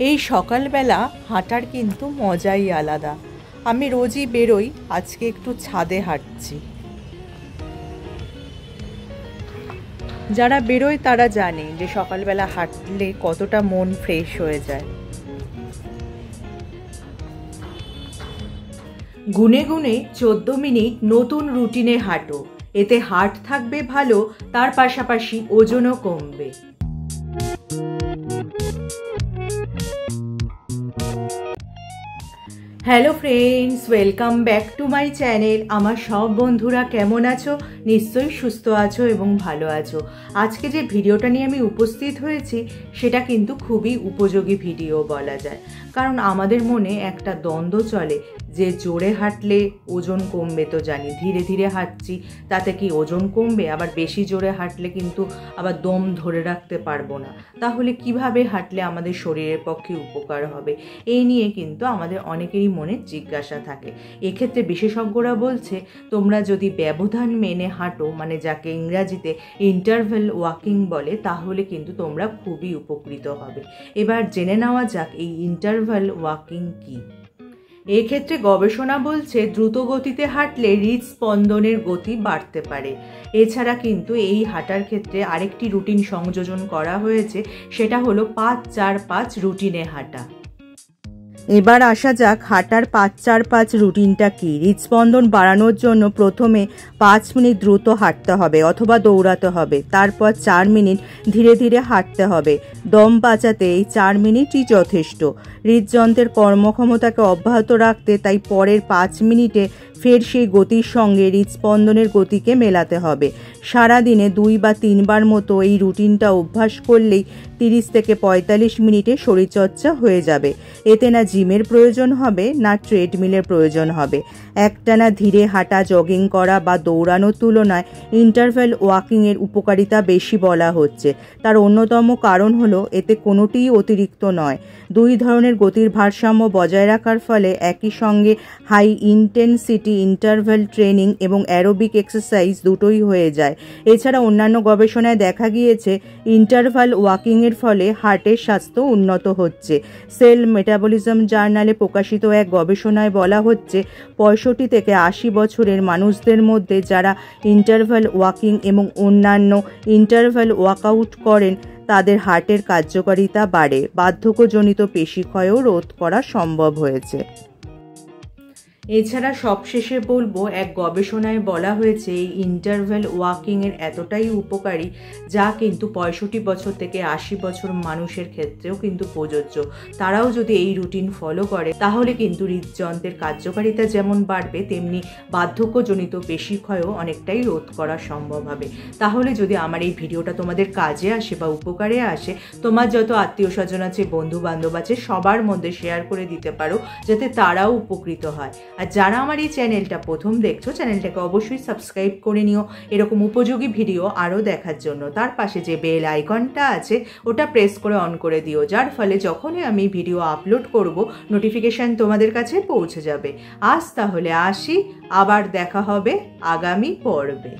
এই সকালবেলা হাঁটার কিন্তু মজাই আলাদা। আমি রোজই বেরোই, আজকে একটু ছাদে হাঁটছি। যারা বেরোয় তারা জানে যে সকালবেলা হাঁটলে কতটা মন ফ্রেশ হয়ে যায়। গুনে গুনে 14 মিনিট নতুন রুটিনে হাঁটো, এতে হার্ট থাকবে ভালো, তার পাশাপাশি ওজনও কমবে। Hello friends, welcome back to my channel. আমার সব বন্ধুরা কেমন আছো? নিশ্চয়ই সুস্থ আছো এবং ভালো আছো। আজকে যে ভিডিওটা নিয়ে আমি উপস্থিত হয়েছি সেটা কিন্তু খুবই উপযোগী ভিডিও বলা যায়। কারণ আমাদের মনে একটা দ্বন্দ্ব চলে যে জোরে হাঁটলে ওজন কমবে, তো জানি ধীরে ধীরে হাঁটছি তাতে কি ওজন কমবে, আবার বেশি জোরে হাঁটলে কিন্তু আবার দম ধরে রাখতে পারবো না। তাহলে কিভাবে হাঁটলে আমাদের শরীরের পক্ষে উপকার হবে, এই নিয়ে কিন্তু আমাদের অনেকেরই মনে জিজ্ঞাসা থাকে। এক্ষেত্রে বিশেষজ্ঞরা বলছে তোমরা যদি ব্যবধান মেনে হাঁটো, মানে যাকে ইংরাজিতে ইন্টারভ্যাল ওয়াকিং বলে, তাহলে কিন্তু তোমরা খুবই উপকৃত হবে। এবার জেনে নেওয়া যাক এই ইন্টারভ্যাল ওয়াকিং কী। এক্ষেত্রে গবেষণা বলছে দ্রুত গতিতে হাঁটলে হৃদস্পন্দনের গতি বাড়তে পারে। এছাড়া কিন্তু এই হাঁটার ক্ষেত্রে আরেকটি রুটিন সংযোজন করা হয়েছে, সেটা হলো 5-4-5 রুটিনে হাঁটা। এবার আসা যাক হাঁটার 5-4-5 রুটিনটা কি। হৃদস্পন্দন বাড়ানোর জন্য প্রথমে 5 মিনিট দ্রুত হাঁটতে হবে অথবা দৌড়াতে হবে, তারপর 4 মিনিট ধীরে ধীরে হাঁটতে হবে। দম বাঁচাতে এই 4 মিনিটই যথেষ্ট। হৃদযন্ত্রের কর্মক্ষমতাকে অব্যাহত রাখতে তাই পরের 5 মিনিটে ফের সেই গতির সঙ্গে হৃদস্পন্দনের গতিকে মেলাতে হবে। সারাদিনে 2 বা 3 বার মতো এই রুটিনটা অভ্যাস করলেই 30 থেকে 45 মিনিটে শরীরচর্চা হয়ে যাবে। এতে না জিমের প্রয়োজন হবে না ট্রেডমিলের প্রয়োজন হবে। একটানা ধীরে হাঁটা, জগিং করা বা দৌড়ানোর তুলনায় ইন্টারভ্যাল ওয়াকিংয়ের উপকারিতা বেশি বলা হচ্ছে। তার অন্যতম কারণ হলো এতে কোনোটিই অতিরিক্ত নয়। 2 ধরনের গতির ভারসাম্য বজায় রাখার ফলে একই সঙ্গে হাই ইন্টেন্সিটি ইন্টারভ্যাল ট্রেনিং এবং অ্যারোবিক এক্সারসাইজ দুটোই হয়ে যায়। এছাড়া অন্যান্য গবেষণায় দেখা গিয়েছে ইন্টারভ্যাল ওয়াকিংয়ের ফলে হার্টের স্বাস্থ্য উন্নত হচ্ছে। সেল মেটাবলিজম জার্নালে প্রকাশিত এক গবেষণায় বলা হচ্ছে 65 থেকে 80 বছরের মানুষদের মধ্যে যারা ইন্টারভ্যাল ওয়াকিং এবং অন্যান্য ইন্টারভ্যাল ওয়ার্কআউট করেন তাদের হার্টের কার্যকারিতা বাড়ে। বার্ধক্যজনিত পেশিক্ষয়ও রোধ করা সম্ভব হয়েছে। এছাড়া সবশেষে বলবো, এক গবেষণায় বলা হয়েছে এই ইন্টারভ্যাল ওয়াকিংয়ের এতটাই উপকারী যা কিন্তু 65 বছর থেকে 80 বছর মানুষের ক্ষেত্রেও কিন্তু প্রযোজ্য। তারাও যদি এই রুটিন ফলো করে তাহলে কিন্তু হৃদযন্ত্রের কার্যকারিতা যেমন বাড়বে, তেমনি বার্ধক্যজনিত পেশিক্ষয়ও অনেকটাই রোধ করা সম্ভব হবে। তাহলে যদি আমার এই ভিডিওটা তোমাদের কাজে আসে বা উপকারে আসে, তোমার যত আত্মীয় স্বজন আছে, বন্ধু বান্ধব আছে, সবার মধ্যে শেয়ার করে দিতে পারো যাতে তারাও উপকৃত হয়। আর যারা আমার এই চ্যানেলটা প্রথম দেখছো, চ্যানেলটাকে অবশ্যই সাবস্ক্রাইব করে নিও এরকম উপযোগী ভিডিও আরও দেখার জন্য। তার পাশে যে বেল আইকনটা আছে ওটা প্রেস করে অন করে দিও, যার ফলে যখনই আমি ভিডিও আপলোড করব নোটিফিকেশান তোমাদের কাছে পৌঁছে যাবে। আজ তাহলে আসি, আবার দেখা হবে আগামী পর্বে।